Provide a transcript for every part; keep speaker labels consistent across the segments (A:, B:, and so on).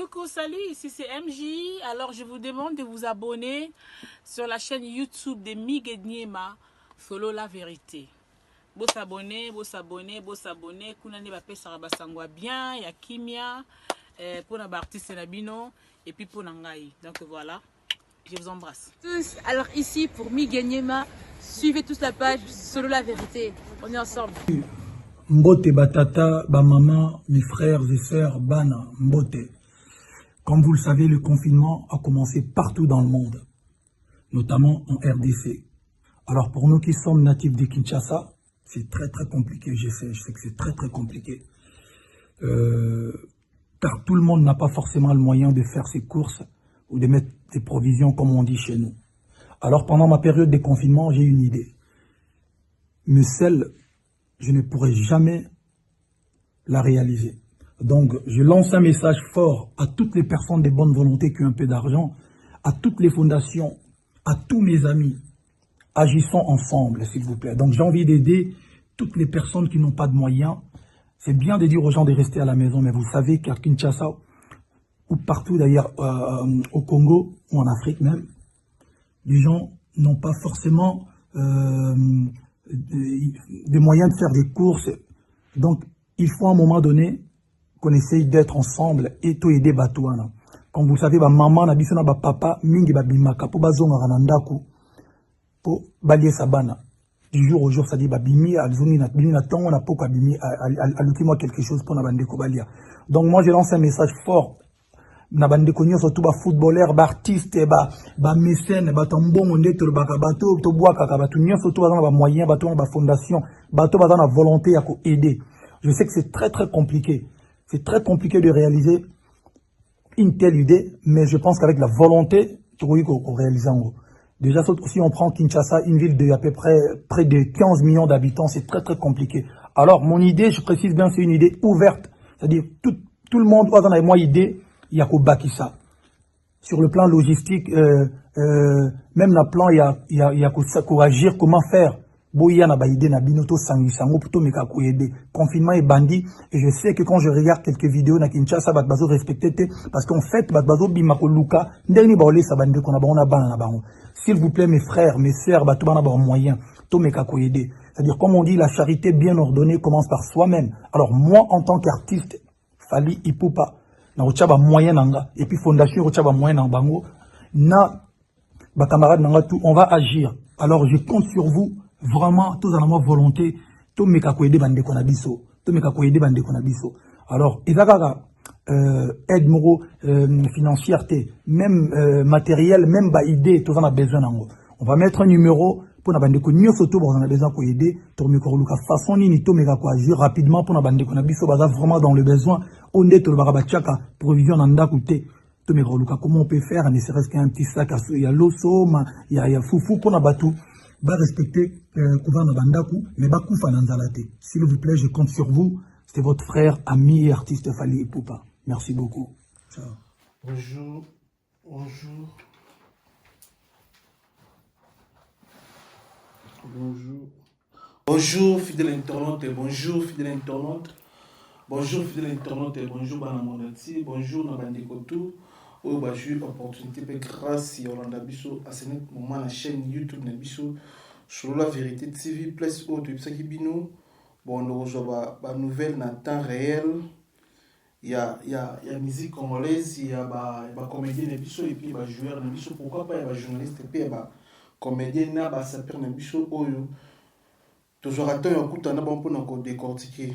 A: coucou, salut, ici c'est MJ. Alors je vous demande de vous abonner sur la chaîne YouTube de Mig Niema, Solo la vérité. Beau s'abonner. Kunani ba pesa ba sangwa bien, ya kimia, pour na artiste nabino et puis pour nangai. Donc voilà, je vous embrasse.
B: Tous, alors ici pour Mig Niema, suivez tous la page Solo la vérité. On est ensemble.
C: Mbote batata, ba maman, mes frères et sœurs, bana, mbote. Comme vous le savez, le confinement a commencé partout dans le monde, notamment en RDC. Alors pour nous qui sommes natifs de Kinshasa, c'est très compliqué, je sais que c'est très compliqué. Car tout le monde n'a pas forcément le moyen de faire ses courses ou de mettre des provisions comme on dit chez nous. Alors pendant ma période de confinement, j'ai une idée. Mais celle, je ne pourrai jamais la réaliser. Donc, je lance un message fort à toutes les personnes de bonne volonté qui ont un peu d'argent, à toutes les fondations, à tous mes amis. Agissons ensemble, s'il vous plaît. Donc, j'ai envie d'aider toutes les personnes qui n'ont pas de moyens. C'est bien de dire aux gens de rester à la maison, mais vous savez qu'à Kinshasa, ou partout d'ailleurs au Congo, ou en Afrique même, les gens n'ont pas forcément des moyens de faire des courses. Donc, il faut à un moment donné qu'on essaye d'être ensemble et tout aider Batouana. Comme vous savez, maman, papa, mingi babimaka, po bazonga ranandaku, po balie sabana. Du jour au jour, ça dit babimi, alzuni na bini na tongo na poko babimi, aluki-moi quelque chose pour nabandeko balia. Donc moi, je lance un message fort. Nabandeko nyo surtout ba footballeur, ba artiste, ba mécène, ba tambongo ndeto ba bato, to bois kaka batu nyo surtout ba moyen, bato ba fondation, bato ba na volonté à aider. Je sais que c'est très compliqué. C'est très compliqué de réaliser une telle idée, mais je pense qu'avec la volonté, tu vois qu'on réalise en gros. Déjà, si on prend Kinshasa, une ville de à peu près de 15 millions d'habitants, c'est très compliqué. Alors, mon idée, je précise bien, c'est une idée ouverte. C'est-à-dire, tout le monde, dans la moi idée, il y a qu'au Bakissa. Sur le plan logistique, même le plan, il y a qu'au agir, comment faire. Boya na baïdé na binoto sangisango plutôt meka koyede. Confinement est bandit et je sais que quand je regarde quelques vidéos na Kinshasa batbazo respecté parce qu'en fait batbazo bimako luka ndeni baolé sa bande kona ba on a bana na bango. S'il vous plaît mes frères, mes sœurs, bato bana ba moyen to meka koyede. C'est-à-dire comme on dit la charité bien ordonnée commence par soi-même. Alors moi en tant qu'artiste Fally Ipupa na ochaba moyen nanga et puis fondation ochaba moyen na bango na ba camarade nanga tout on va agir. Alors je compte sur vous. Vraiment, tous en avoir volonté, tout me kakoyede bande konabiso, tout me kakoyede bande konabiso. Alors, ezakaka aide moro financière, même matériel, même ba idée, tous en a besoin nango. On va mettre un numéro pour na bande konyo soto, on a besoin koyede, tout me koroluka façon ni tout me agir rapidement pour na bande konabiso, baza vraiment dans le besoin. On est tout le barabachaka provision nanda koute. Tout me koroluka comment on peut faire, ne serait-ce qu'un petit sac à il y a l'osso, il y a foufou pour na batou. Va respecter Kouvana Bandaku, mais va Koufa Nanzalate. S'il vous plaît, je compte sur vous. C'est votre frère, ami et artiste Fally Ipupa. Merci beaucoup. Ciao.
D: Bonjour. Bonjour, fidèle internaute, bonjour, fidèle internaute. Bonjour, fidèle internaute, bonjour, Banamonati, bonjour, Nabandekotou. Oh, bah, j'ai eu l'opportunité, grâce à Yolanda Bisso, à ce moment, la chaîne YouTube Nabisso, sur la vérité TV, place haut de Psakibino. Bon, on reçoit des nouvelles dans temps réel. Il y a musique congolaise, il y a des comédiens Nabisso, et puis des joueurs Nabisso. Pourquoi pas, il y a des journalistes, et puis il y a des comédiens Nabisso, Nabisso, Oyo. Toujours à temps, il y a un bon pour décortiquer.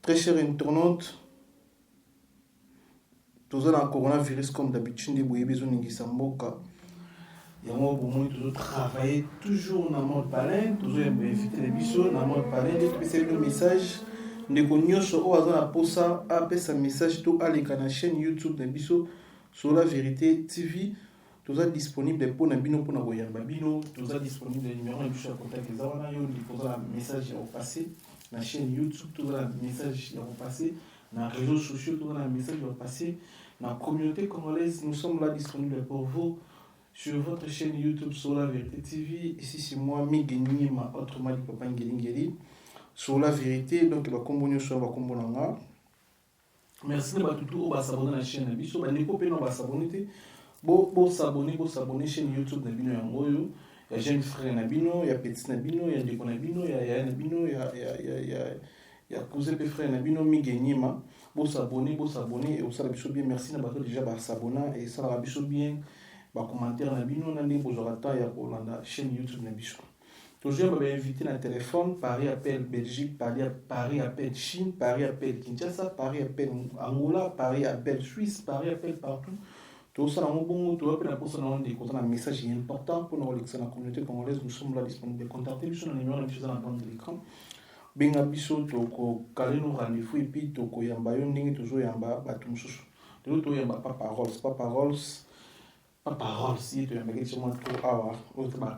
D: Très cher internaute, tous le coronavirus comme d'habitude, il y a besoin de Samboka. Il y a toujours travailler toujours dans mode palais, toujours éviter les bisous dans mode palais. Dès que c'est le message, nous connaissons au hasard pour ça, après ce message, tout à la chaîne YouTube de bisous sur la vérité TV. Tout ça disponible pour Nabino pour Nagoyan Babino, tout ça disponible le numéro de bisous à contact les avants, il faut un message à passer. La chaîne YouTube, tout ça message à passer. Dans les réseaux sociaux, tout ça message à passer. Dans la communauté congolaise, nous sommes là disponibles pour vous sur votre chaîne YouTube sur la vérité TV. Ici c'est moi, Mig Niema, autrement dit Papa Ngeli sur la vérité. Donc il va composer sur la combonanga. merci na batutu oyo basabone na chaîne na biso bandeko mpe na basabone te bosabone chaîne YouTube na bino yango oyo ya jeune frère na bino ya petit na bino ya ndeko na bino ya yaya na bino ya cousin mpe frère na bino Miguenyema bosabone et osala biso bien merci na bato déjà basabona et esalaka biso bien bacommentaire na bino na ndenge bozwaka temps ya kolanda chaîne YouTube na biso toujours invité na téléphone Paris appelle Belgique Paris appelle Chine Paris appelle Kinshasa Paris appelle Angola Paris appelle Suisse Paris appelle partout tout ça dans mon bon tout appelle la personne on dit qu'on a un message important pour nous la communauté congolaise nous sommes là disponibles contactez nous sur le numéro qui est dans la bande de l'écran benga biso toko kale no rendez-vous et puis toko yamba yo ndenge toujours yamba bato mususu to yamba pas paroles si tu yamba quelque chose trop awa autre ba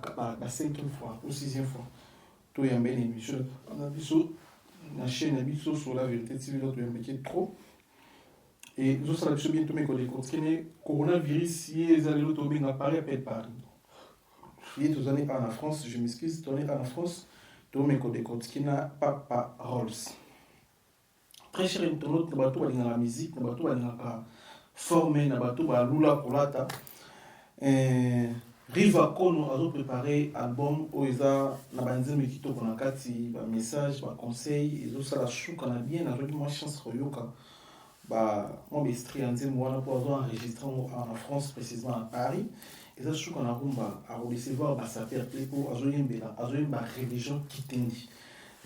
D: cinquième fois ou sixième fois to yamba ni biso na biso na chaîne biso sur la vérité TV to yamba qui est trop et nous ça biso bientôt mais que coronavirus ils allaient l'auto benga Paris appelle Paris il est aux années en France je m'excuse tourner en France mais que des Kotskina Papa Rolls. Très cher internaute, na bato balinga la musique, na bato balinga former, na bato balula kolata. Riva Kono a préparé album Oeza na banzeme kito konakati ba message, ba conseil, et ça la chouka na bien, na moi chance royoka. Ba moi bestri anzeme wana pour enregistrer en France précisément à Paris. Et ça, je trouve qu'on a recevoir ma sapeur pour ma religion qui t'indi.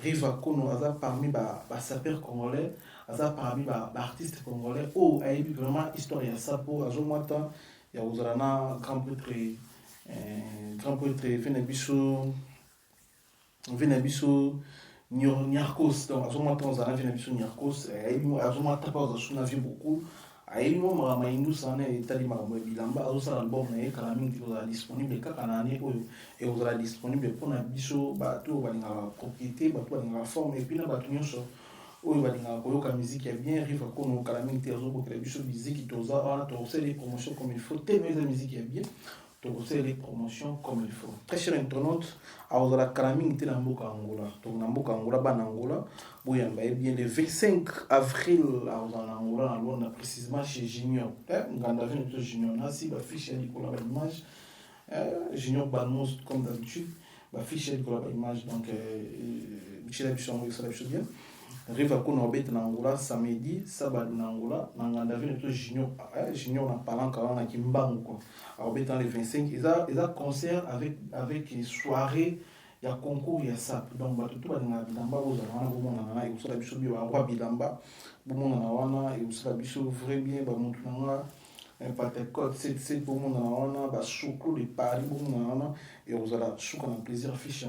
D: Riva Kono, parmi ma sapeur congolais, parmi ma artiste congolais, oh, il y a vraiment histoire de ça pour Azomata, il y a Ozarana, grand prêtre, Venabiso, Nyarkos, donc Azomata, Ozarana, Venabiso, Nyarkos, Azomata, pas Ozarana, vu beaucoup. Aïmo Maramaïnou Sane et Tali Maramobilamba, Azosa l'album n'est qu'à la minute qui sera disponible, car en année et vous sera disponible pour un biseau, bateau, la propriété, bateau, la forme, et puis la bateau, où il va dire que la musique est bien, arrive à qu'on a la minute, que la biseau musique qui t'osa, tu as les promotions comme il faut, tellement la musique est bien, tu as les promotions comme il faut. Très cher internaute, à la calamine, tu es dans Mboka Angola, donc dans Mboka Angola, ban Angola. Bien le 25 avril, en Angola, on a précisément chez Junior. Nganda vient de Junior, Nasi, ma fiche Nicolas Image. Junior Balmos, comme d'habitude, ma fiche Nicolas Image. Donc, je suis bien. Rive à Konobet en Angola, samedi, sabat en Angola, Nganda vient de Junior. Junior, on a parlé quand on a Kimbango. Alors, dans les 25, ils ont concert avec une soirée. Il y a concours, il y a ça. Donc, tout le monde a bilamba, vous avez un peu de choses, vous avez un bilamba, vous avez un peu de choses, vous avez un peu de code 77, vous avez un peu de chocolat, les paris, vous avez un chocolat, un plaisir, fiche,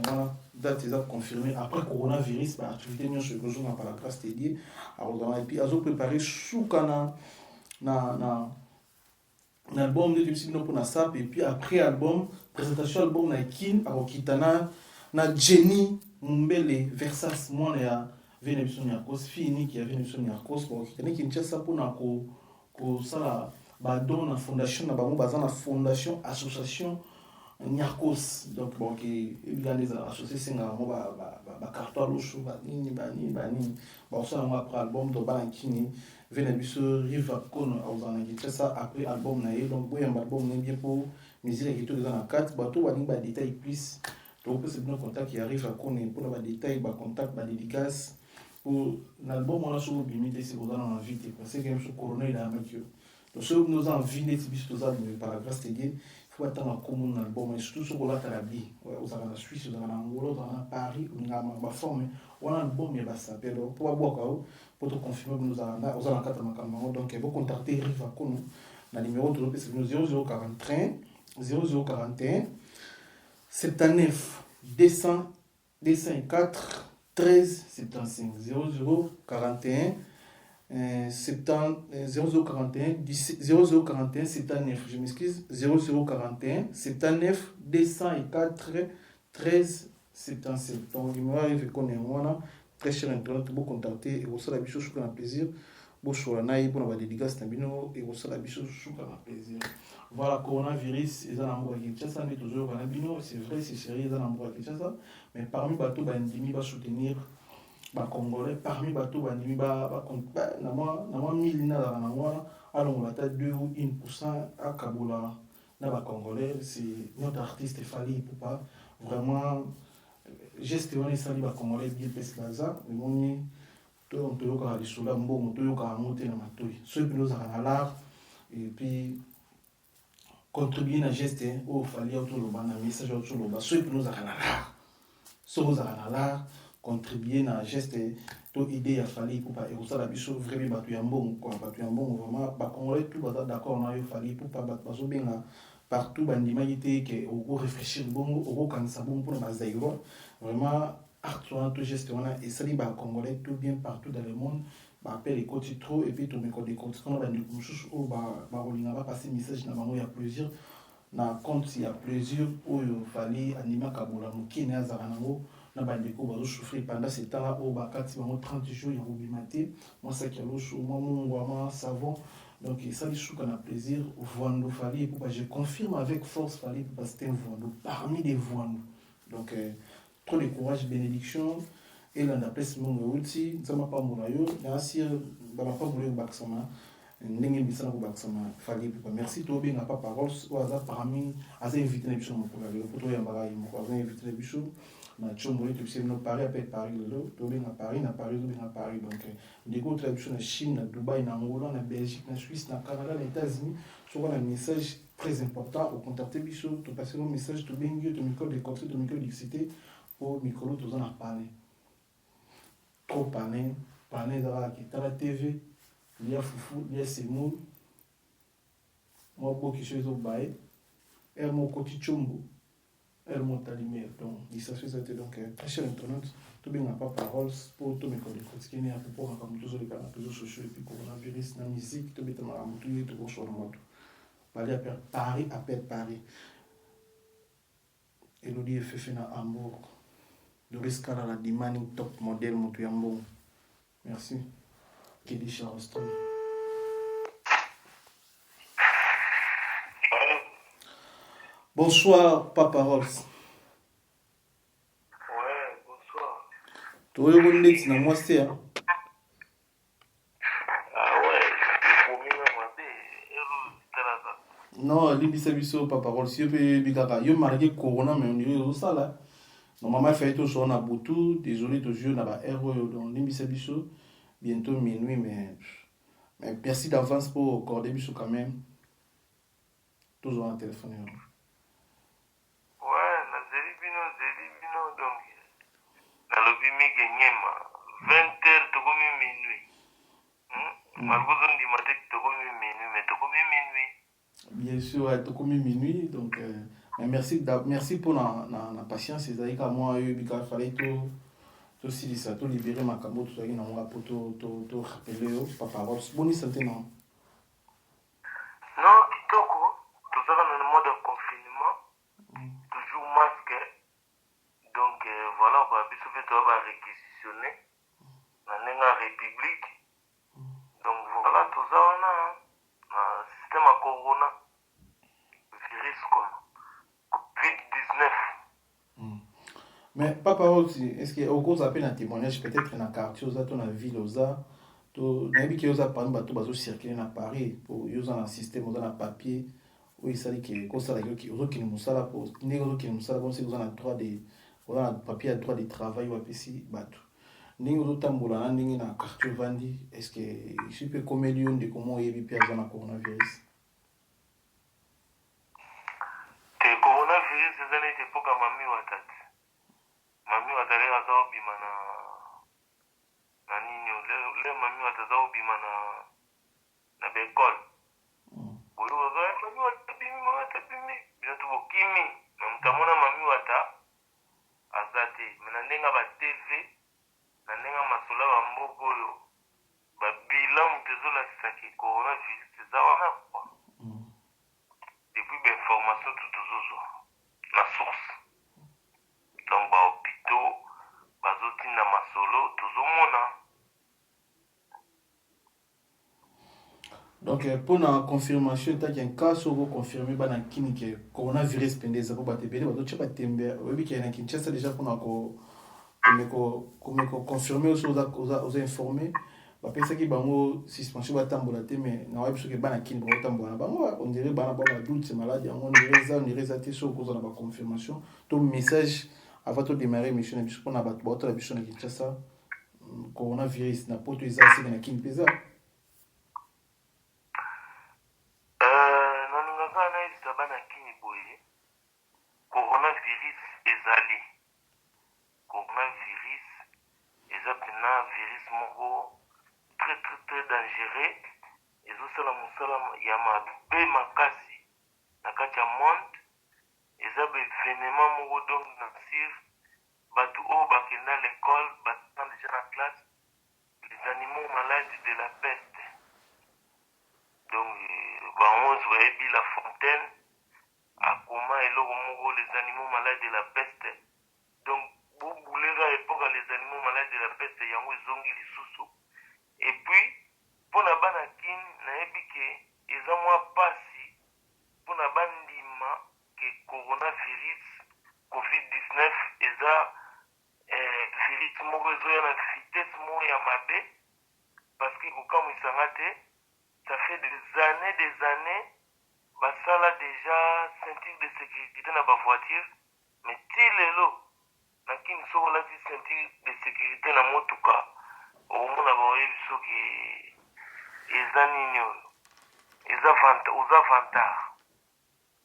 D: date est confirmée. Après coronavirus, l'activité de ce jour n'a pas la grâce dédiée. Et puis, ils ont préparé chocolat, l'album de Tipsy pour la SAP, et puis après album, présentation album na Kin, à Okitana. Na Jenny Mumbele Versas moi ya Venebison Nyarkos fini qui a Venebison Nyarkos pour qui tani Kinshasa pour na ko sala ba don na fondation na bango bazana fondation association Nyarkos donc bon qui organise association nga mo ba carton locho ba nini ba ça on après album do Balankini Venebison Riva Kono ozana Kinshasa après album na donc boy un album bien pour musique qui tout dans la 4 bateau ba ba détail plus. Donc, c'est bien contact qui arrive à connaître pour les détails, les contacts, les dédicaces. Pour l'album, on a souvent limité, c'est pour ça qu'on a invité. Parce que le corona, il a un mec. Donc, si nous avons invité, c'est par la grâce de Dieu, il faut attendre un commun album. Et surtout, ce qu'on a à la vie. Vous avez la Suisse, vous avez l'Angola, vous avez Paris, vous avez la forme. On a un album, il va s'appeler. Pour avoir pour te confirmer que nous avons un 4 Makamaro. Donc, vous contactez Riva Kono. Le numéro de l'OP, c'est 0041 79 204 13 75 0041 0041 79 je m'excuse 0041 79 204 13 77 donc il m'arrive qu'on est moi très cher internaute pour contacter et vous savez la biche je prends plaisir pour la pour la dédicace tabino et vous savez la biche je prends plaisir. Voilà, coronavirus, ils ont un mot qui ça n'est toujours pas c'est vrai, c'est sérieux, ils ont un mot qui ça. Mais parmi bateau, bandimi va soutenir Congolais parmi bateau banimi na moi 1000 na la wana alors on 2 ou 1% à Kaboula na ba Congolais c'est notre artiste Fally Ipupa vraiment geste wana esali ba Congolais bien pesi baza emoni to toyoka lisula mbongo toyoka monter na matoi ceux qui nous a l'art et puis contribuer na geste au Fally autoloba na message autoloba ceux qui nous a l'art ceux qui nous a l'art contribuer na geste to idée ya Fally Ipupa et ça la biso vraiment batu ya mbongo quoi batu ya mbongo vraiment ba Congolais tout baza d'accord na yo Fally Ipupa batu bazo benga partout bandima yité que au réfléchir bongo au kanisa bongo pour na zairo vraiment art tout geste wana et ça li ba Congolais tout bien partout dans le monde ba appelle les côtés trop et puis tout me code des côtés quand on a des couches ou ba rolinga va passer message na bango ya plaisir na compte il y a plaisir ou Fally anima kabola mukine azara nango na bandeko bazo souffrir pendant ce temps là au bakati bango 30 jours ya robimaté moi ça qui a l'eau moi mon savon donc ça les sous qu'on a plaisir voando Fally Ipupa je confirme avec force Fally Ipupa c'était un voando parmi les voando donc trop de courage bénédiction et là on appelle ce monde outil ça m'a pas mon ayo na si ba pas voulu baksama ndenge bisana ko baksama Fally Ipupa merci to bien pas parole ou hasard parmi asa invité na biso mo pour la photo ya mbarayi mo ko invité na biso na chombo tu sais no Paris après Paris le to bien à Paris na Paris to bien à Paris donc des go traduction na Chine na Dubaï na Angola na Belgique na Suisse na Canada na États-Unis sur un message très important au contacter biso to passer un message to bien to micro de côté to micro d'excité au micro to en parler trop parler dans la TV il y a foufou il y a Semo moi beaucoup qui chose au bail et mon côté chombo elle monte à lumière donc il s'agit de donc très cher internaute tout bien n'a pas parole pour tout mes collègues qui est à peu près comme tous les canaux réseaux sociaux et puis coronavirus la musique tout bien à monter tout sur le mode Paris appelle Paris Elodie fait na Hambourg Doris Kala la demanding top modèle moto yambo merci Kelly Charleston. Bonsoir, Papa Rolls.
E: Ouais, bonsoir.
D: Toi, tu es venu moi, c'est
E: Ah ouais,
D: non, libisa biso, Papa Rolls. Si tu es venu, marqué Corona, mais on dirait ça là. Normalement, il fait tout sur la boutou. Désolé, toujours, on a un héros dans libisa biso. Bientôt minuit, mais merci d'avance pour accorder biso quand même. Toujours en téléphone.
E: donc nalobi migenyema 20h tokomi minuit malgré ndima te tokomi minuit mais tokomi minuit
D: bien sûr tokomi minuit donc merci pour la patience ezali ka moi bika fallait to silisa to libérer makambo to zaki na moi pour to rappeler yo papa Rolls boni santé non
E: kitoko tozaka na mode de confinement toujours masque donc voilà quoi biso fait to ba réquisitionné na nenga république donc voilà tozana na système à corona virus quoi COVID-19.
D: Mais papa aussi est-ce que au cause appel un témoignage peut-être dans quartier aux dans la ville aux to nabi ki oza parmi bato bazo circuler na Paris pour yoza na système oza na papier oui ça dit que comme ça la qui ozo ki musala pour ndenge ozo ki musala comme c'est oza na droit de oza na papier à droit de travail ou apesi bato ndenge ozo tambola na ndenge na quartier vandi est-ce que je peux comme lion de comment yebi pe aza na coronavirus
E: te coronavirus ezali te poka mami watati aza obima na nini le mami wataza obima na bekole oyo mami watabimi bino tobokimi na mutamona mami wata aza te me na ndenge ba TV na ndenge masolo ya mboka oyo babila moto ezolasisaki coronavirus eza wana kwa depuis bainformation tu tozozwa na source donc bahôpitaux bazotinda masolo tozomona.
D: donc pour la confirmation tant qu'un cas sur confirmé ba na kini que coronavirus pendeza pour batebele bato tcha batembe obi ki na Kinshasa déjà pour na ko comme confirmer aussi aux informés bapesaki bango suspension batambola te mais nawayebi soki bana kini bakotambola na bango on dirait bana ba badoute malade yango on dirait eza te soki kozala baconfirmation to message avant to démarrer émission na biso mpona bato baotola biso na Kinshasa coronavirus na poto eza seke na kini mpenza
E: nalingaka nayebisa bana kini boye coronavirus ezali coronavirus eza mpena virus moko très très très dangereux ezosala mosala ya mabe makasi na kati ya monde eza bevenema moko donc na sire bato oyo bakenda à l'école baza déjà na classe les animaux malades de la peste donc bango bayebi la fontaine akoma eloko moko les animaux malades de la peste donc bobuleka époque les animaux malades de la peste yango ezongi lisusu et puis mpona bana kini nayebi ke eza mwa pasi mpona bandima ke coronavirus covid-19 eza virus moko ezoya na vitesse moko ya mabe parce que kokamwisanga te ça fait des années basala déjà ceinture de sécurité na bavoiture mais ti lelo na kini soki olati ceinture de sécurité na motuka omona baoyebi soki eza nini oyo oza vantard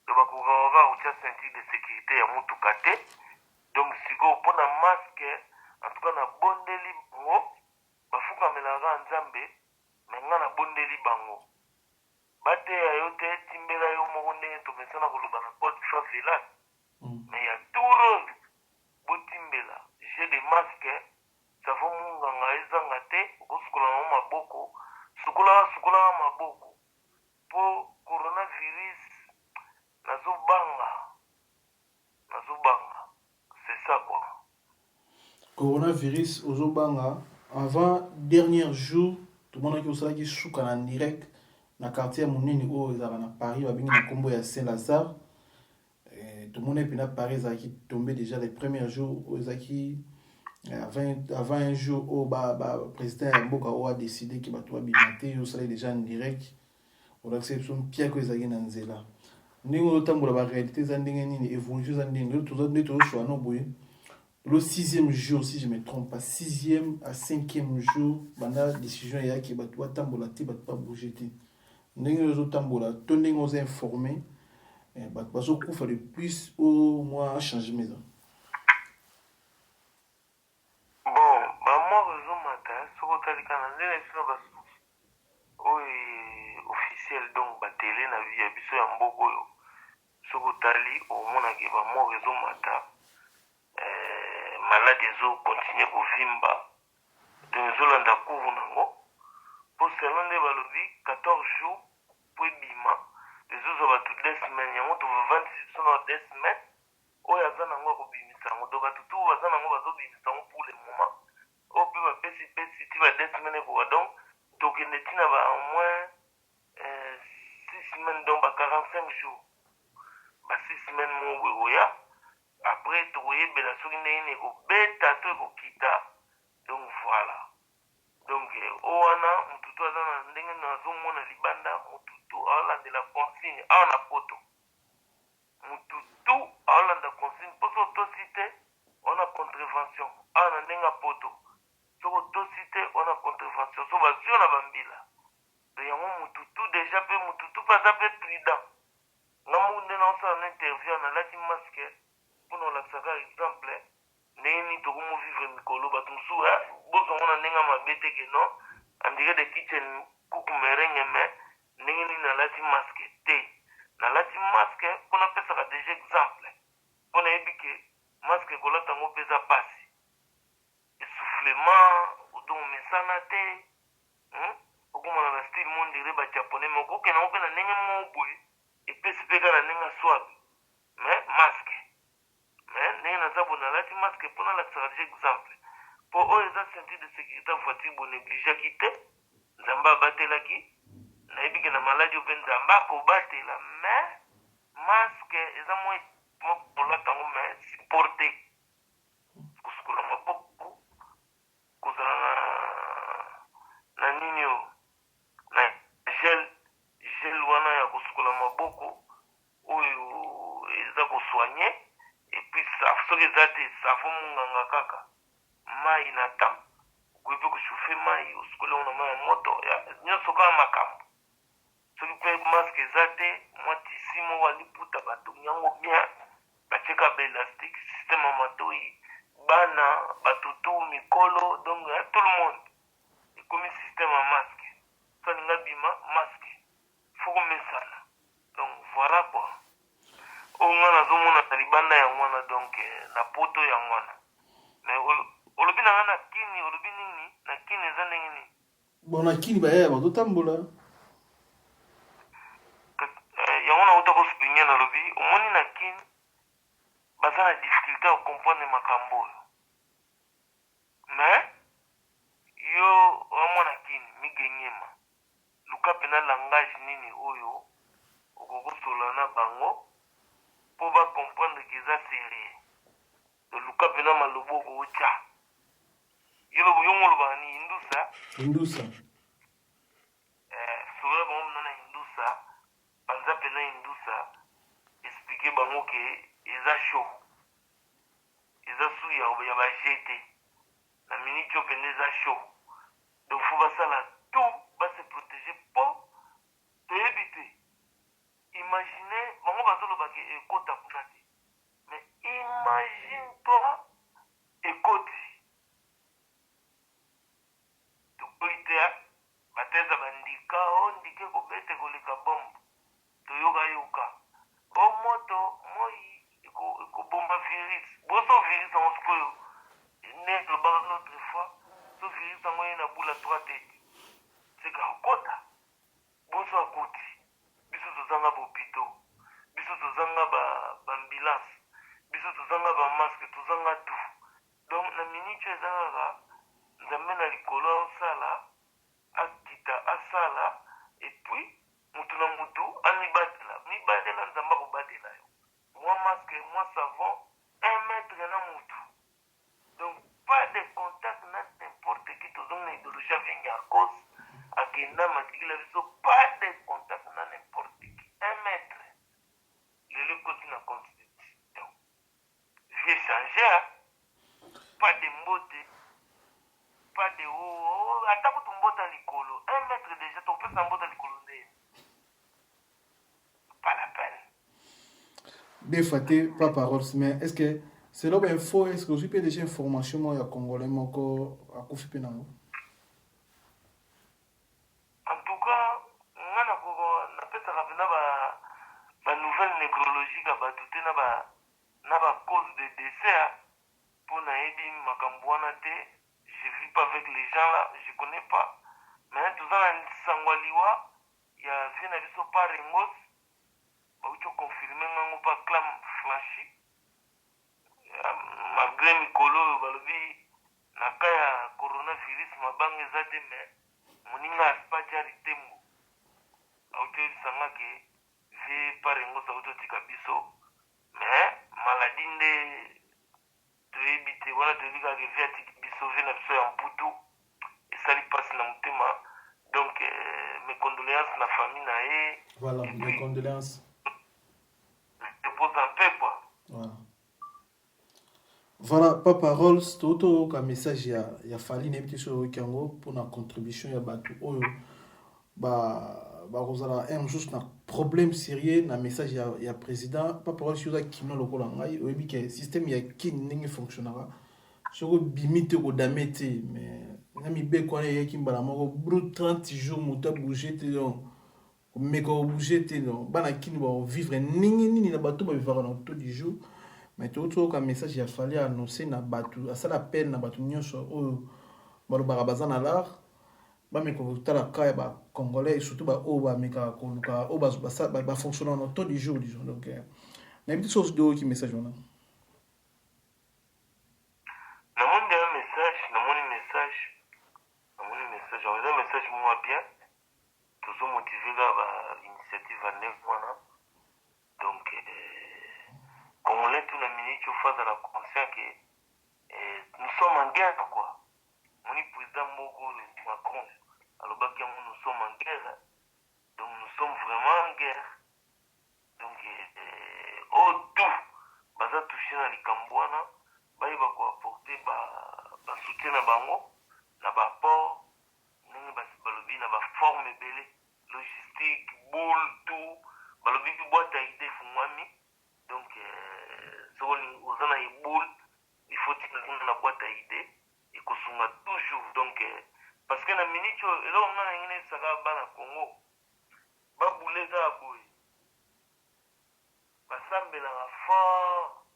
E: to bakokaka kotia ceinture de sécurité ya motuka te donc sikoyo mpona masque en tout cas nabondeli bango bafukamelaka nzambe me nga nabondeli bango bateya yo te timbela yo moko ndenge topesana koloba na porte favelas me ya turo botimbela jeu de masque savo munganga ezanga te okosukola nango maboko sukolaka maboko mpo coronavirus nazobanga c'est ça quoi
D: coronavirus ozobanga avant dernier jour tomonaki osalaki suka na direct na quartier ya monene oyo ezalaka na Paris babengi na nkombo ya Saint-Lazare tomoni mpena Paris ezalaki tombé déjà les premiers jours oyo ezalaki avant un jour oyo président ya mboka oyo adécide ke bato babima te osalaki déjà en direct olakisa biso mpiako ezalaki na nzela ndenge ozotambola baréalité eza ndenge nini évolution eza ndenge nde tozoswana boye le 6e jour, si je ne me trompe pas, 6e à 5e jour, banda décision ya ki bato batambola te bato ba bouger te. Ndenge ozo tambola, to ndenge ozo informer, bato bazo kufa le plus au moins changer maison.
E: Bon, moi réseau matin, soko talika na ndenge sino basu. Officiel donc ba télé na vie ya biso ya mboko yo. Soko tali au mona ke ba mo réseau matin. Malade ezo continue kovimba tozolanda couvre nango po selon nde balobi 14 jours po ebima ezozwa bato 2 semaines yango tovavandisi biso na 2 semaines oyo aza nango akobimisa yango to bato tu baza nango bazobimisa yango pour le moment oyo mpe bapesi ti ba 2 semaines ekoka donc tokende ntina ba au moins 6 semaines donc ba 45 jours ba 6 semaines mo oya après tokoyebela soki ndenge ekobeta to ekokita donc voilà donc owana motutu aza na ndenge nazomona libanda motutu aolandela consigne awa na poto motutu aolanda consigne mpo so otosi te wana contravention awa na ndenge ya poto soki otosi te wana contravention so bazwi yo na bambila yango motutu déjà mpe motutu mpe aza mpe prudent nga moku nde naosala na interview nalati masque mpona olakisaka exemple ndenge nini tokomovivre mikolo bato mosusu bozongo na ndenge ya mabe te ke non andire de kitchen kuku merenge me ndenge nini nalati masque te nalati masque mpona apesaka deja exemple mpona yebi ke masque ekolata yango mpe eza pasi essoufflement otomomesana te okomona na style mondire bajaponais me okokenda ngo mpe na ndenge moko boye epesi mpe kaka na ndenge ya swabe mais masque ndenge naza bo nalati masque mpona alakisaka deja exemple mpo oyo eza ceinture de sécurité ya voiture bonegligeaki te nzambe abatelaki nayebi ke na maladi oyo mpe nzambe akobatela mais masque eza mwa kolata yango mais supporte kosukola maboko soigner et puis soki eza te savo monganga kaka mai na temps okoki mpe kochauffe mai osukoli yango na mai ya moto nyonso kaka makambo soki mpe maske eza te mwa tisi moko aliputa batongi yango bien batieka baélastique système ya matoi bana bato tu mikolo donc tout le monde ekomi système ya masque so alinga bima masque faut komesana donc voilà quoi oyo nga nazomona na libanda yango wana donc na poto yango wana mais olobi na nga na kini olobi nini na kini eza ndenge nini
D: bon na kini bayaya bazotambola
E: yango nauta kosuligne nalobi omoni na kini baza na difficulté ya comprendre makambo oyo mais yo wamona kini migenyema luka pena langage nini oyo okokosola na bango mpo bacomprendre ke eza sérieux luka pena malobo okotya yo ngolobaka ni hindusa solola bango mna na hindusa banza pena hindusa explike bango ke eza chaud eza su ya baje te na miniti oyo pene eza chaud donc fo basala tout base protéger mpo toyebi te imagine bango bazolobaka ekota kuna te mais imagine toi ekoti tokoyi te bateza bandika ondike kobete koleka bombe toyokayoka o moto moi ekobomba virus boso virus yango sikoyo ne lobaka l'autre fois so virus yango ye na bula 3 tete seka okota boso akoti biso tozanga bopito biso tozanga baambulance biso tozanga bamaske tozanga tout donc na miniti eza kaka nzambe na likolo asala akita asala epuis mutu na mutu amibatela nzambe akobatela yo mwa masque mwa savon 1 mètre na mutu donc pas de contact na n'importe qui tozonga na idéologie avengi ya cause akenda matikila biso pas de contact na n'importe qui 1 mètre lelo ekoti na constitution vie changer pas de mbote pas de ata kutu mbota likolo 1 mètre déjà topesa mbota likolo nde pas la peine
D: des fois te pas parole mais est-ce que c'est là ben faux est-ce que aussi peut déjà information moi ya congolais moko akufi pe nango
E: en tout cas nga napesaka pena banouvelle nécrologique ya bato te na bacause de décès mpo nayebi makambo wana te je vis pas avec les gens là je connais pas mais toza na sango liwa ya vie na biso pa rengos bauti oconfirme ngango pa clam flanchi malgré mikolo oyo balobi na ka ya coronavirus mabanga eza te mais moninga aspati ari tembo auti oyebisanga ke vie pa rengos auti otika biso mais maladi nde toyebi te wana toyebi kaka vie atiki biso vie na biso ya mputu esali mpasi na motema donc mes condoléances na famille na ye
D: voilà mes condoléances
E: dépose en paix quoi
D: voilà papa Rolls toto ka message ya fali na yebi so yango mpona contribution ya bato oyo bakozala juste na problème sérieux na message ya président papa Rolls yoza kino lokola ngai oyebi ke système ya kini ndenge fonctionnera soko bimi te kodame te mais na mibeko wana eyaki mbala moko brut 30 jours moto abouge te donc omeka obouge te donc bana kini bavivre ndenge nini na bato bavivaka na taux du jour mais totoyoka message ya fali annonce na bato asala peine na bato nyonso oyo balobaka baza na lar bameka kotala ka ya bacongolais surtout baoyo bamekaka koluka oyo bafonctionne na taux du jour disons donc nayebi te soki toyoki message wana
E: eza message moko bien tozomotive ka bainitiative ya ndenge wana donc congolais tout na minute ofazala conscient que nous sommes en guerre quoi moni président moko Macron alobaki yango nous sommes en guerre donc nous sommes vraiment en guerre donc tout bango na baport ndenge balobi na baforme ebele logistique boule tout balobi mpe boîte à idée efungwami donc soki oza na eboule il faut tika na boîte à idée ekosunga toujours donc parce que na minute oyo eloko nga na ngene esaka bana congo babule eza ya boye basambelaka fort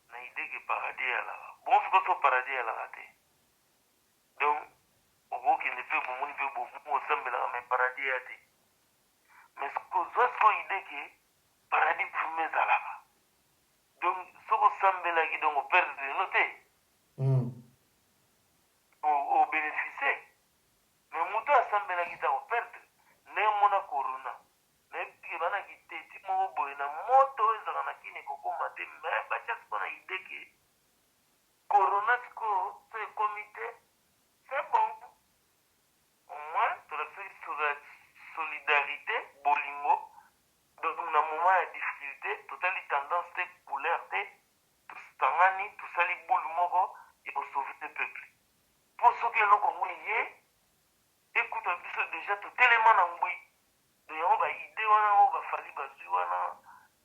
E: na idée ke paradis eyalaka bongo sikoyo so paradis eyalaka te donc obokende mpe bomoni mpe bomu osambelaka mai paradis eya te mais kozwa sikoyo idée ke paradis vraimen ezalaka donc soki osambelaki donc operdre no te obénéficie mais moto asambelaki ta koperdre ndenge mona corona nayebike banaki te ti moko boye na moto oyo ezalaka na kini ekokoma te mais batya siko na ide ke corona sikoyo so ekomi te c'est bon au moins tolakisaki solidarité bolingo donc na moment ya difficulté totali tendance te couleur te tosangani tosali bulu moko ekosauve te peuple mpo soki eloko ngwi ye ekuta biso déjà totelema na ngwi donc yango baide wana oyo bafali bazwi wana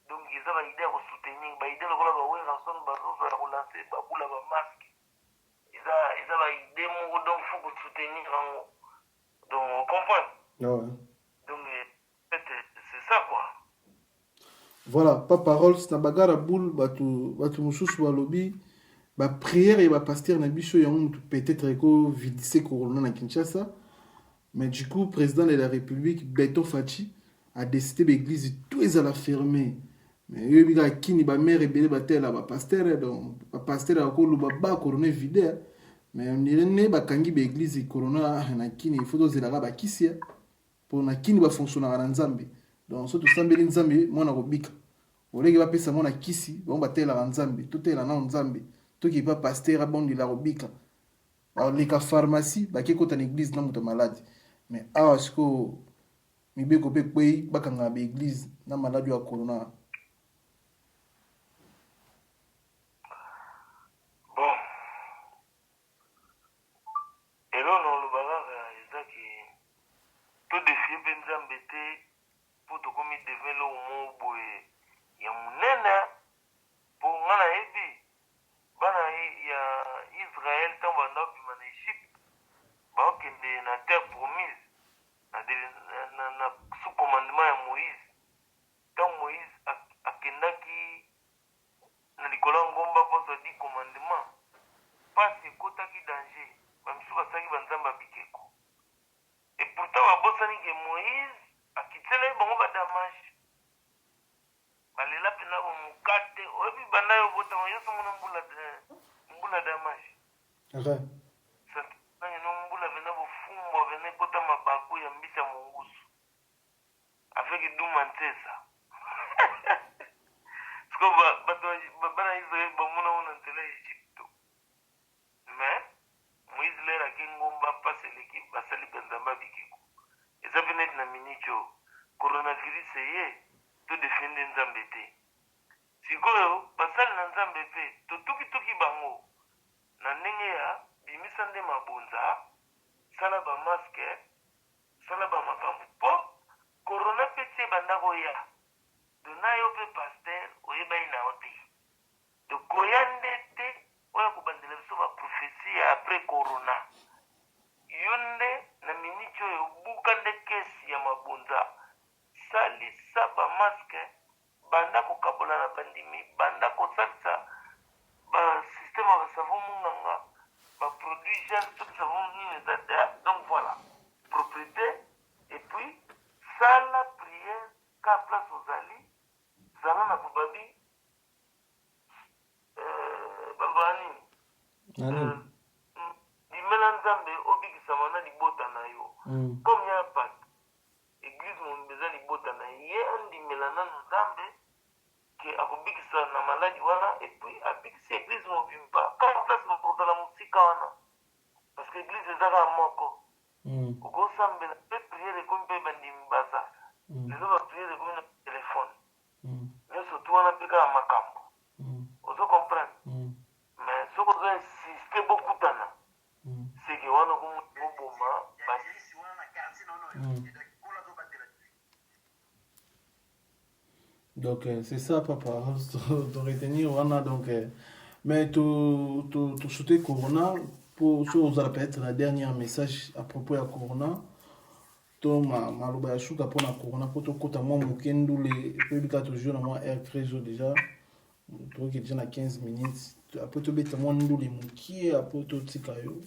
E: donc eza baide ya kosoutenir baide lokola bawerasone bazozo ya kolanse babula bamaske eza baide moko donc faut kosoutenir yango donc ocomprendre donc c'est ça quoi.
D: Voilà, pas parole, c'est un bagarre à boule, batu mosusu balobi, ba prière et ba pasteur na biso yango peut-être eko vidise corona na Kinshasa. Mais du coup, président de la République, Beto Fachi, a décidé l'église tout est à la fermer. Mais il y a qui ba mère et belé batel ba pasteur donc ba pasteur a ko lu ba corona vide. Mais on dirait ne ba kangi ba église corona na kini il faut doser la ba kisia pour na kini ba fonctionner na Nzambe. Donc surtout sambeli Nzambe mona ko bika. Oleki ba pesa mona kisi bon ba tela Nzambe tout est là na Nzambe. Tout qui pas pasteur a bon de la robika. Alors les ka pharmacie ba ki kota na église na moto malade. Mais awa siko mibeko pe kwei bakanga ba église na malade ya corona.
E: Bon. Elo no lubaka ezaki to défier Nzambe te pour to komi develo mo boye ya munene pour ngana ebi bana ya Israël tant banda bima na Égypte baokende na terre promise na sous commandement ya Moïse tant Moïse akendaki na likolo ya ngomba poso di commandement pasi ekotaki danger bamisu basalaki banzambe ya bikeko et pourtant babosani ke Moïse akitela ye bango badamage balela mpena bomokate oyebi banda yo botama yo songo na mbula damage no mbula vena bofumbwa vena ekota mabaku ya mbisa mongusu avec duma ntesa siko bato bana Israel bamona ona nzela ya Egypto mais Moïse lera ke ngomba mpasi eleki basali banzamba bikeko eza mpe neti na miniti oyo coronavirus eye to defende Nzambe te sikoyo basali na Nzambe mpe totukituki bango na ndenge ya bimisa nde mabonza sala bamaske sala bamakambo mpo corona mpe tie banda koya dona yo mpe paster oyebai na yo te tokoya nde te oya kobandela biso baprofesi ya après corona yo nde na miniti oyo obuka nde kesi ya mabonza salisa bamaske banda kokabola na bandimi banda kosalisa basystème ya basavo munganga baproduit gel soki savo nini eza te donc voilà propriété et puis sala prière ka place ozali zala na bobabi babani limela Nzambe obikisama na libota na yo comme ya pate église mobimba eza libota na ye andimela nano Nzambe ke akobikisa na maladi wana epuis abikisi église mobimba kaka place bakozala mosika wana parce que église ezaka moko okosambela mpe priere ekomi mpe bandimi basasa lelo bapriere ekomi na telefone nyonso tu wana mpe kaka makambo ozo comprendre mais soki ozo insiste bokutana
D: Donc, c'est ça, papa. De retenir, voilà, donc. Mais tu souhaites Corona, pour ceux qui peut-être la dernière message à propos de Corona, to maloba ya shuka pour la Corona, pour tout côté, moi, mokendo, les publics toujours, moi, R13 déjà, tu qui déjà na 15 minutes, après tu bêtes, moi, nous, les mouki, après tout, tikayo.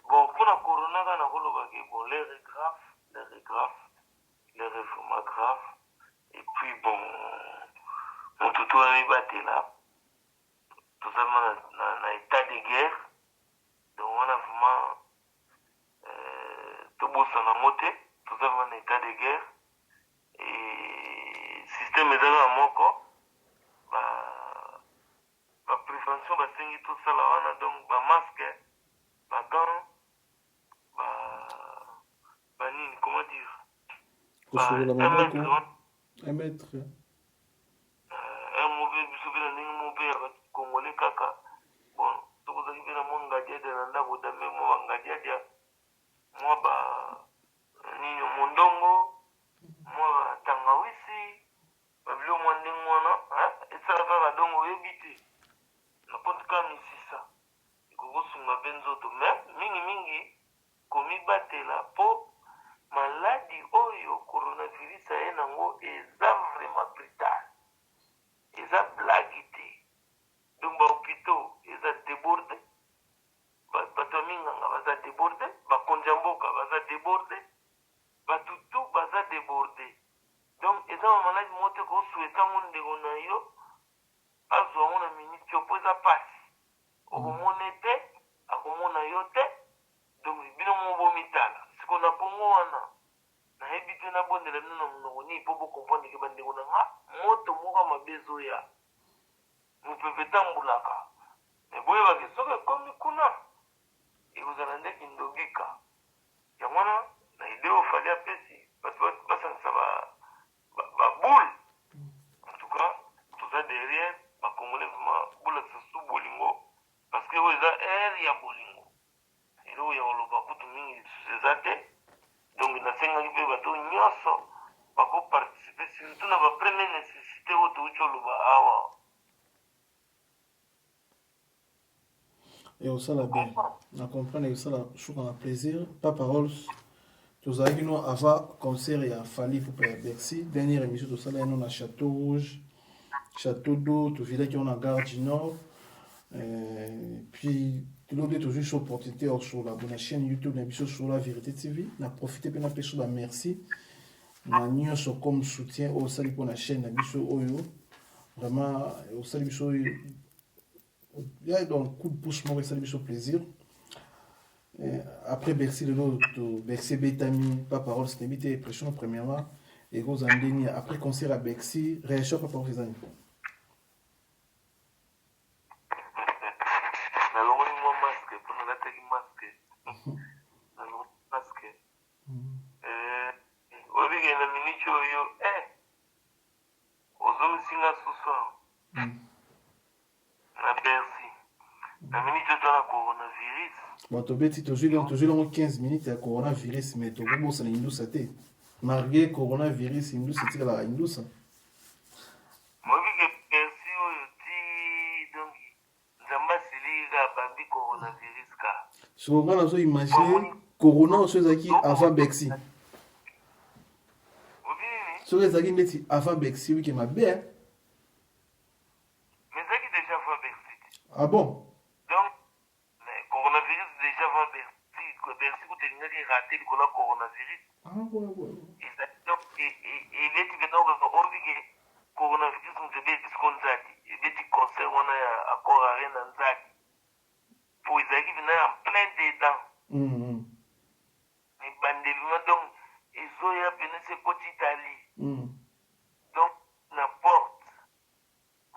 E: Bon, pour la Corona, bon, les réformagraphes, et puis bon, mon toutou a battu là, tout ça dans état de guerre, donc on a vraiment tout beau ça n'a moté, tout ça dans état de guerre, et système est dans la moko, la prévention, c'est tout ça là, donc, masque, gants, comment dire?
D: Un mètre.
E: Un mauvais souvenir d'un mauvais congolais kaka. Bon, tout vous avez bien mon gadier de l'anda, vous avez mon gadier. Moi, nino mondongo, moi, tangawisi, babilo mwandengwana, et ça va dongo ebité. Na potka misisa. Gogo sunga benzo to mingi, komi batela po. Maladie oyo coronavirus aye nango eza vraiment brutal, eza blague te, donc bahôpitaux eza débordé, bato ya minganga baza débordé, bakonzi ya mboka baza débordé, batutu baza débordé, donc eza mamaladi moko te kosueta ngo ndeko na yo azwa ngo na miniti yo mpo eza pasi okomona te akomona yo te, donc bino mo bomitala sikona pongo wana nayebi te nabondela bino na monoko nini mpo bokomprendre ke bandeko na nga moto moko mabezo ya mopepe etambulaka me boyebake soki ekomi kuna ekozala nde kindogika yango wana na ide ofali apesi bato basangisa baboule en tout cas toza derrière bakongole vraimen bolakisa su bolingo parce que oyo eza ere ya bolingo eloko ya koloba kutu mingi lisusu eza te, donc nasengaki mpe bato nyonso bakoparticipe surtout na bapremiere nécessité oyo touti oloba awa
D: Et au sala bien, na comprendre et au sala chouka na plaisir, pas parole. Tozalaki no avant concert ya Fali pour Bercy, dernière émission de sala no na Château Rouge, Château d'eau, tout village qui on a Gare du Nord. Puis l'autre toujours sur opportunité sur la chaîne YouTube l'émission sur la vérité TV. Na profité pour na sur la merci. Na nyonso comme soutien au sali pour la chaîne na biso oyo. Vraiment au sali biso il y a donc coup de pouce moi ça biso plaisir. Après Bercy le lot Bercy Betami pas parole c'était bité pression premièrement et gros andeni après concert à Bercy réaction pas pour les amis. Bon, tu as toujours 15 minutes de coronavirus, mais tu as beaucoup de indus. Malgré coronavirus, indus, c'est la indus.
E: Moi, je pense donc, coronavirus.
D: Si on a imaginé corona, c'est avant Bexi. C'est avant Bexi, oui, qui m'a bien.
E: Mais c'est déjà avant Bexi.
D: Ah bon?
E: Raté le coronavirus.
D: Ah ouais.
E: Et les que donc coronavirus nous devait disconzati. Et les concert on a encore rien dans zaki. Pour les arriver en plein dedans. Mais bandellement donc ils ont ya peine c'est côté Italie. Donc n'importe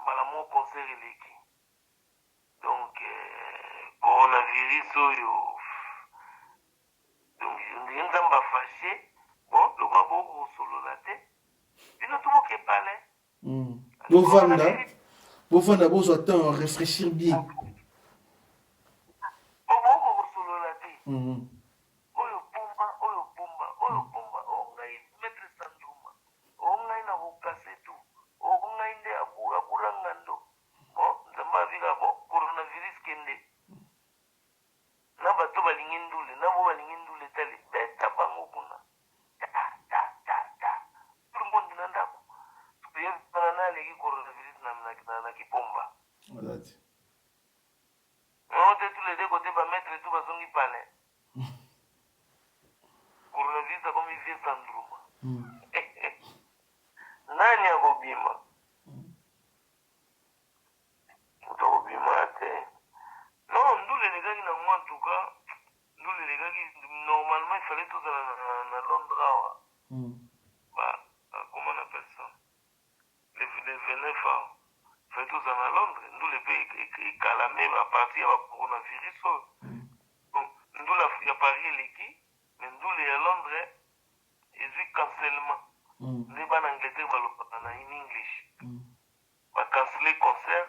E: voilà mon concert élégué. Donc coronavirus oyo donc nzamba fâché bon le roi beaucoup solo la tête bino tout que parler
D: Bovanda besoin de temps réfléchir bien
E: beaucoup solo la tête oyo pomba on va mettre ça
D: Voilà.
E: On était tous les deux côtés, va mettre tout va songi palais. Coronavirus a comme il vient syndrome. Nani a bobima? Utobima te. Non, nous les gars qui n'ont en tout cas, nous les gars qui normalement il fallait tous dans Londres. Bah, comment on appelle ça? Les 29 ans. Il fallait tous dans Londres. Nous les pays calamés à partir du coronavirus. Donc, nous il y a Paris et l'équipe, mais nous les à Londres, ils ont cancellement. Les gens en Angleterre vont en English. Va canceler concert,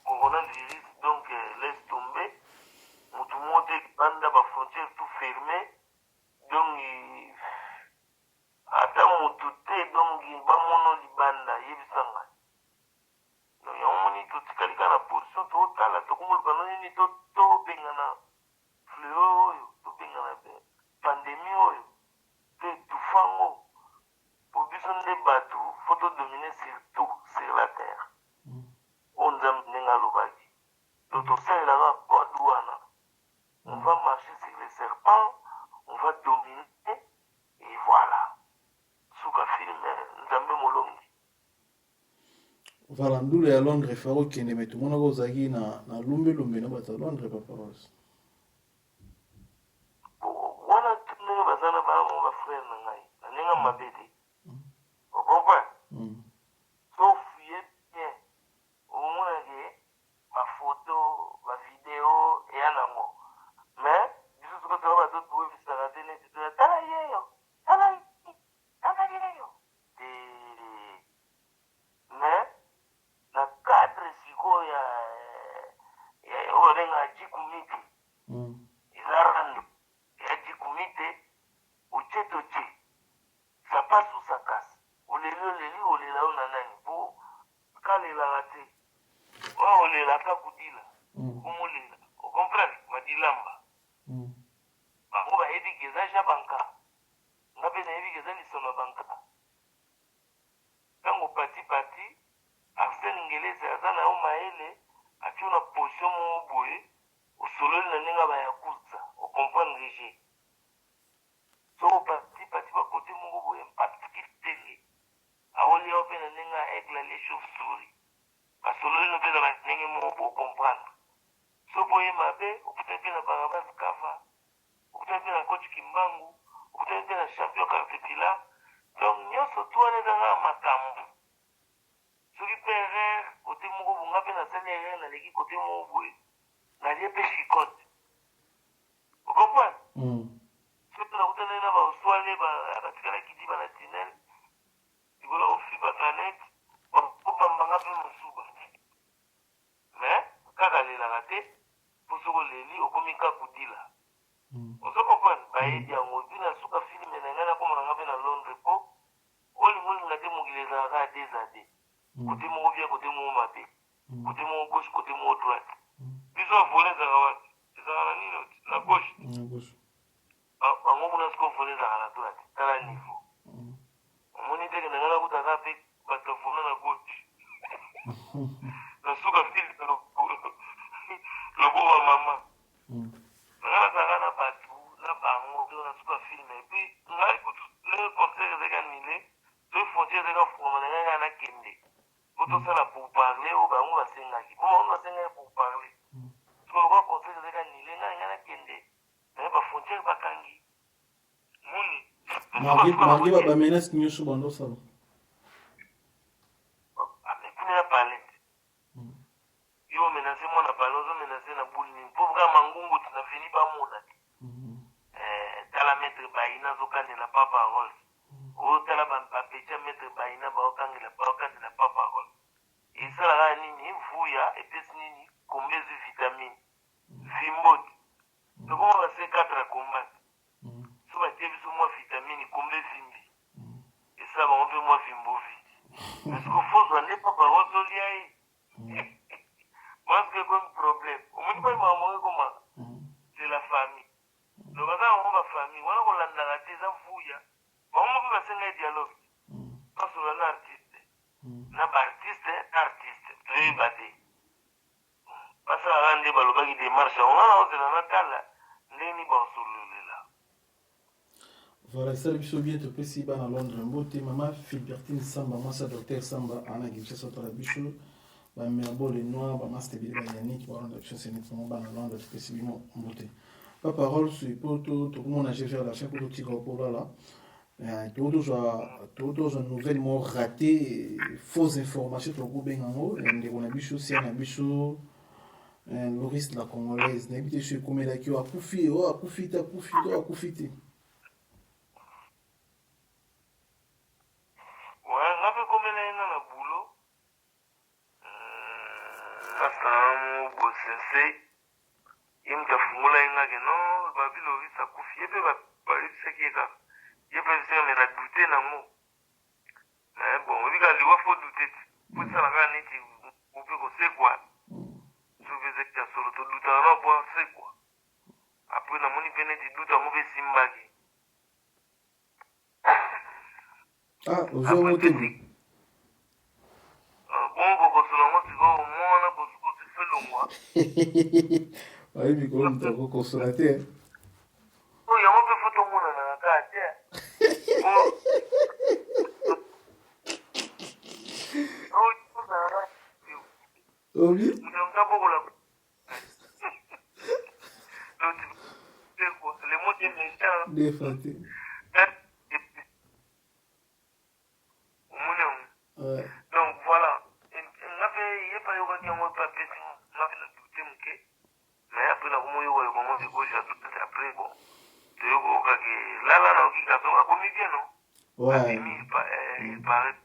E: coronavirus, donc laisse tomber. Tout le monde est bande à la frontière tout fermé. Donc, attends, mon tout est, donc, il va mon libanda, il y a donc, il y a un moment où tu as la position totale, tu as une pandémie, tout fango. Pour besoin de bateaux, il faut dominer sur tout, sur la terre. On a mené à l'obagi. Donc, ça, il a un peu douana. On va marcher sur les serpents, on va dominer, et voilà. Souka film, nous avons molongi.
D: Voilà, nous les à Londres, il faut qu'il y ait tout le monde aux aguis na lumbe na bata Londres, papa Rose.
E: Voilà, tout le monde va s'en avoir mon frère nangai. Nangai ma bébé. Vous comprenez? Sauf bien, au moins ma photo, ma vidéo et un amour. Mais, je suis sûr que tu vas tout trouver sur la télé, tu te dis, mais, na cadre siko ya orenga jikumite izarando ya jikumite uchetoche ça passe ou ça casse oleli olela ona nani po kalela ngate o olela kakudila kumulela o comprendre madilamba bango bayebi keza ja banka ngape nayebi keza lisono banka ntango pati Arsène Ngelese aza na yo maele ati na position moko boye osololi na ndenge bayakuza okomprendre je soko pati bakote moko boye mpatiki tenge aolia yo mpe na ndenge aigle les chauve-souris basololi no mpe na bandenge moko bo okomprendre so boye mabe okutani mpe na Barabas Kava okutani mpe na coach Kimbangu okutani mpe na champion Carpetila donc nyonso tu wana ezanga makambo soki mpe erreur kote moko bonga mpe nasali erreur naleki kote moko boye nalie mpe chicote okomprendre soki nakutani na baoswale batikalaki diba na tinel likolo ofi baplanete bambanga mpe mosuba mais kaka lelaka te mpo soki oleli okomi kakudila ozo comprendre bayebi yango bina suka filme na ngai nakomonanga mpe na Londres mpo olingolinga te mokili ezalaka adesade côté mon bien, côté mon maté, côté mon gauche, côté mon droite. Puis on volait dans la droite, la gauche. En gros, on a ce qu'on volait dans la droite, à la niveau. On dit que dans la route, on a fait parce qu'on volait la gauche. La soupe a fait le beau à maman. On a pas tout, là, on a soupe à filmer. Et puis, on a le conseil de gagner, deux frontières de la frontière, on a kende. Pour ça, pour parler, on va s'engager. Comment on va s'engager pour parler? Tu vas voir conseil de gagner, il y a kende. Mais la frontière va kangi.
D: Marqué va menace nous sur bando ça.
E: Ah mais pour la palette. Yo menacer moi na palette, on menacer na boule ni. Pour vrai mangungu tu na fini pas mona. Tala mettre baina zokane la pas parole. O tala ba pecha mettre baina ba okange la pas parole. Et ça là nini vuya et puis nini combien de vitamines. Vimbot. Donc on va se 4 combattre. So ba tie biso moi vitamine combien vimbi. Et ça va on veut moi vimbovi. Parce qu'il faut soigner pas parole soliaï. Moi c'est un problème. On me dit pas maman comment. C'est la famille. Donc on va famille, on a la tête à vuya. On va faire un dialogue. Parce qu'on a un artiste. Un artiste, très badé. nde balobaki démarche wana ozela na tala ndeni basololela.
D: Voilà, ça biso bien to pesi bana Londres mbote mama Philbertine Samba masa docteur Samba ana Kinshasa to la biso ba merbo le noir ba master bi ba Yannick ba na biso c'est nettement bana Londres to pesi bino mbote. Pas parole sur poto to comment on a géré la fin pour le tigre pour là. Toutes les nouvelles m'ont raté, fausses informations to go ben ngo et on a biso si on a biso Loris la congolaise n'habite chez comme la qui a profité.
E: Ngape komela ina na boulot nasamu bosese imtafungula ina ke no babilo visa kufi ebe babiseki ka yebe visa mera douter nango mais bon on dit que liwa faut douter pour ça la gane ti upe ko c'est quoi je vais dire que solo to douter na bon c'est quoi après na moni pene ti douter mo be simbaki.
D: Ah, aujourd'hui,
E: bon,
D: oui, mais comment tu as consolaté?
E: Oh, il y a un peu de photo
D: Oh oui. Des fatigues. Ouais.
E: Donc voilà, on avait pas eu aucun papier, on avait le douté, mais après, on a eu comment c'est gauche après, bon, tu vois, là, on a commis bien, non?
D: Ouais.
E: Il paraît.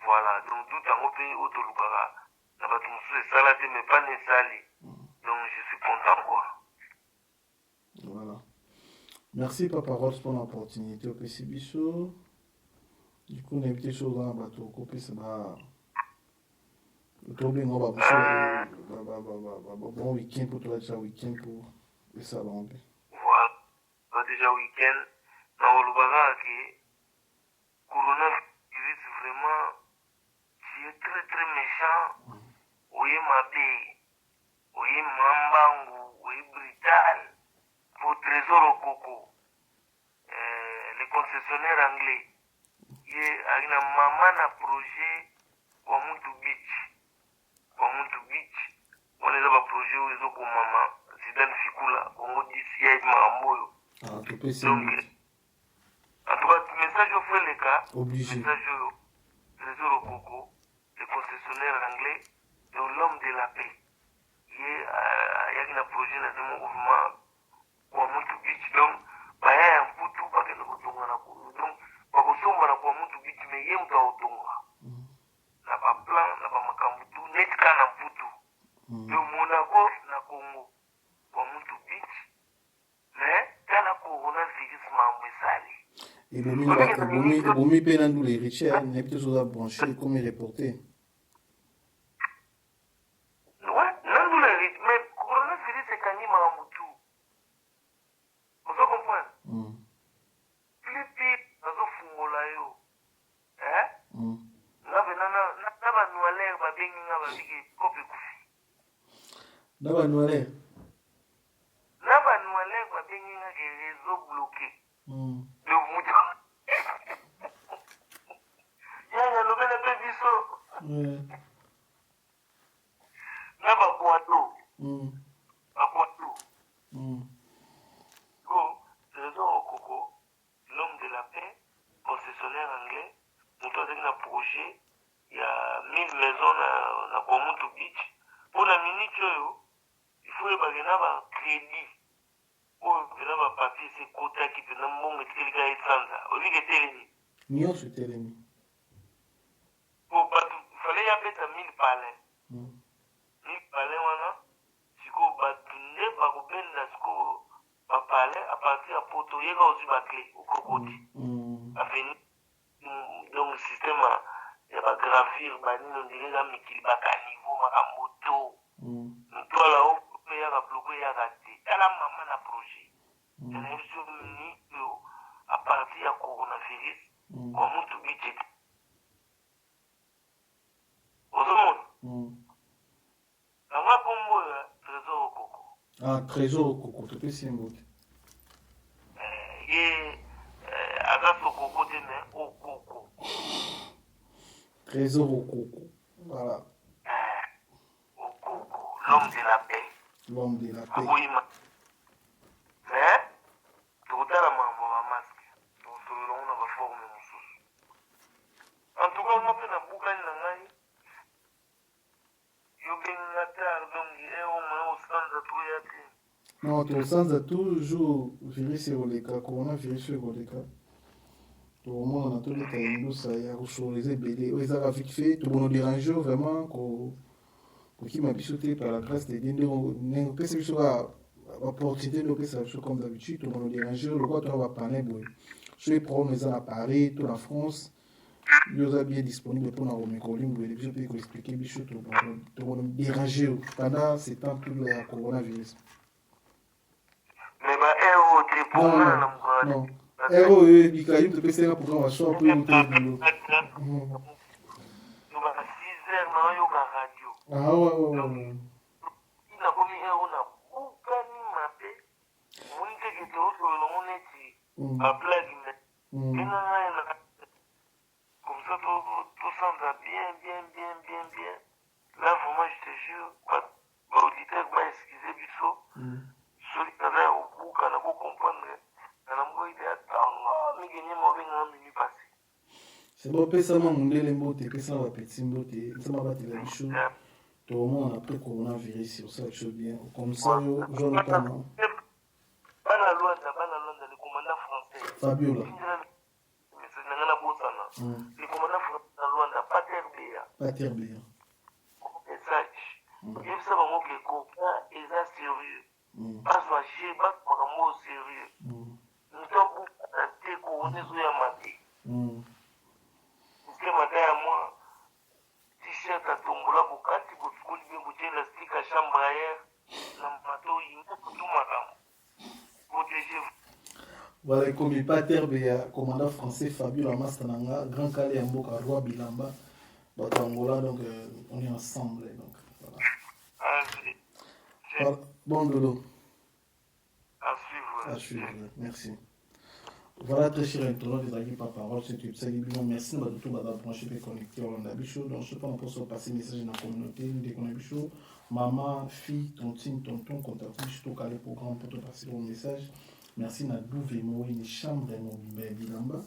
E: Voilà, donc tout en haut pays, autolubara, n'a pas tout le salade, mais pas les salés. Donc je suis content, quoi.
D: Voilà. Merci, Papa Ross, pour l'opportunité au PC Bissot. Du coup, on a invité choses dans le bateau. C'est bon week-end pour toi, déjà week-end pour le salon.
E: Voilà, déjà week-end. Dans le bagage, le coronavirus, vraiment, c'est très très méchant. Oui, mabé, oui, mambangu, oui, brutal. Pour trésor au coco, les concessionnaires anglais. Agina mama na projet wa Muntu Beach. On est dans projet où ils ont comme maman, Zidane Fikula, on dit si y a Mamoyo.
D: Ah, tu peux
E: Donc, en tout cas, message au frère les cas,
D: obligé.
E: Message au trésor au coco, les concessionnaires anglais, et l'homme de la paix. Il y a un projet dans le mouvement wa Muntu Beach. Donc, il y a un poutou, parce que nous avons donc, bakosomba na kwa mtu bitu meye mtaotonga na ba plan na ba makambutu netka na putu yo Monaco na Congo kwa mtu bitu mais tala coronavirus mambesali
D: et bomi pe na ndule richard n'a plutôt sur la branche comme reporter.
E: Ouais, nandule rich mais coronavirus c'est kangi mambutu. Vous comprenez?
D: D'abord, nous allons.
E: Réseau bloqué. L'homme de la paix, concessionnaire anglais, nous avons un projet, il y a 1000 maisons dans Komutu Beach. Pour la minute, il faut que un crédit. Pour un papier, c'est quota qui peut nous mettre le gars et sans. Au lieu de télémi.
D: Nous sommes télémi.
E: Il fallait y avoir 1000 palais. 1000 palais, voilà. Si vous battez, vous pouvez palais à partir de Poto, il y a aussi ma clé au cocody. Donc, le système, il y a gravir, on dirait qu'il y a un niveau, ma moto. Toi là-haut, il y a un bloqué, il y a raté. Il y a la maman à projet. Il y a une chose à partir du coronavirus, comment tout budget. Au monde. Dans ma combo,
D: Ah, Trésor Coco, tu peux s'y mbote.
E: Et Agasso Coco de au Coco.
D: Trésor au Coco. Voilà.
E: Au Coco. L'homme de la paix.
D: L'homme de la paix.
E: Oui, mais tout à la main, on masque. Donc, on va former mon sous. En tout cas, on appelle la boucle de l'année. Yo ben la terre, donc, on m'a au sens de tout et à tout.
D: Non, tu sens à toujours virus et cas, coronavirus et cas. Tout le monde a tous les cas, nous, ça y a rechaudé, BD, ils ont vite fait, tout le monde dérange vraiment, qui m'a bichoté par la grâce de Dieu, on peut se faire l'opportunité de faire ça comme d'habitude, tout le monde dérange, le quoi, tu vas parler, je vais prendre les à Paris, toute la France, ils sont bien disponibles pour nous remettre, je peux expliquer, bichot, tout le monde dérange pendant ces temps, tout le coronavirus.
E: Mais bah, t'es pour moi,
D: non. Oui, Bikaïm, tu peux essayer pour qu'on va choisir pour nous.
E: Nous avons 6 heures dans la radio.
D: Ah ouais.
E: Il a commis on a beaucoup mappé. On dit que tu as on est à blague. Comme ça, tout semble bien. Là, vraiment, je te jure, l'auditeur m'a excusé du saut. Celui qui avait au bout, qu'on a beau comprendre.
D: C'est bon, personne m'a demandé les mots, personne m'a petit mot, ça m'a battu la bichou. Tout le monde a pris coronavirus sur ça, je bien. Comme ça, je ne pas.
E: Le commandant français.
D: Fabiola.
E: Le commandant français de Luanda,
D: Pater Béa.
E: Message. Il faut savoir que les copains, ils sont sérieux. Pas soigner, pas pour un mot sérieux. Nous sommes on est sur la maté. C'est matin à moi. T-shirt à tombola bukati, boutouli, boutouli, élastique à chambre à air. L'amato, il faut tout madame. Protégez-vous.
D: Voilà, comme il Pater Béa, commandant français Fabiola Mastananga, Grand Calais Mboka, Roi Bilamba, Angola, donc on est ensemble. Donc, voilà. Bon Lolo. À suivre, merci. Voilà, très cher internaute des amis par parole, c'est tout. Merci de tout le branché et connecté au Rwanda Bichot. Donc, je pense pour se passer message dans la communauté, nous déconnons Bichot. Maman, fille, tontine, tonton, contactez Bichot, calé programme pour te passer le message. Merci na douve moi une chambre et mon bilamba.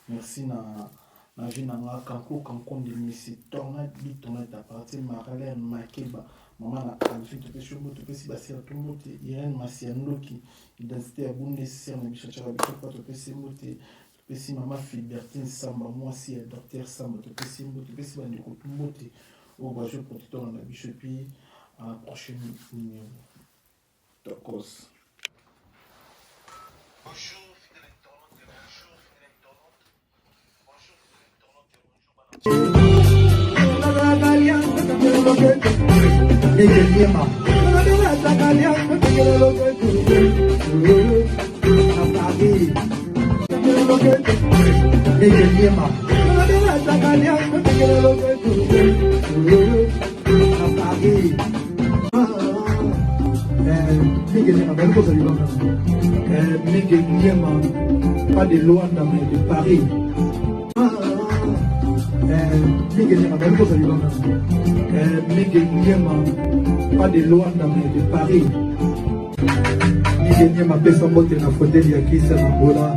D: Merci na vie na kanko de Messi tornade bitonade à partir Maralène Makeba. Maman na alfi te pesho to pesi basia to mote Irène Masiano qui identité à bon nécessaire na bicha chara bicha pas to pesi mote pesi maman Philibertine Samba moi si docteur Samba to pesi mote pesi bandi ko to mote au bajo protecteur na bicha puis à la prochaine numéro. Tokos.
E: Bonjour.
C: Pas de Luanda, mais de Paris. Pas de Luanda, mais de Paris. Ma personne monte na fauteuil ya kisa na bola.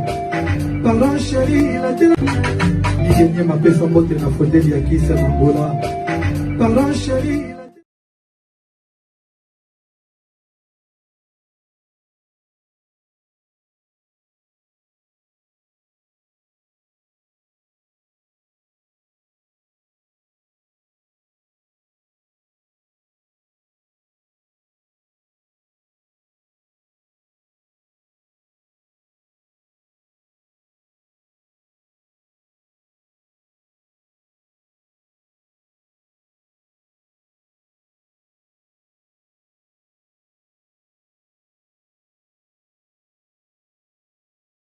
C: Pardon chérie, la télé. Ma personne monte na fauteuil ya kisa na bola. Pardon chérie.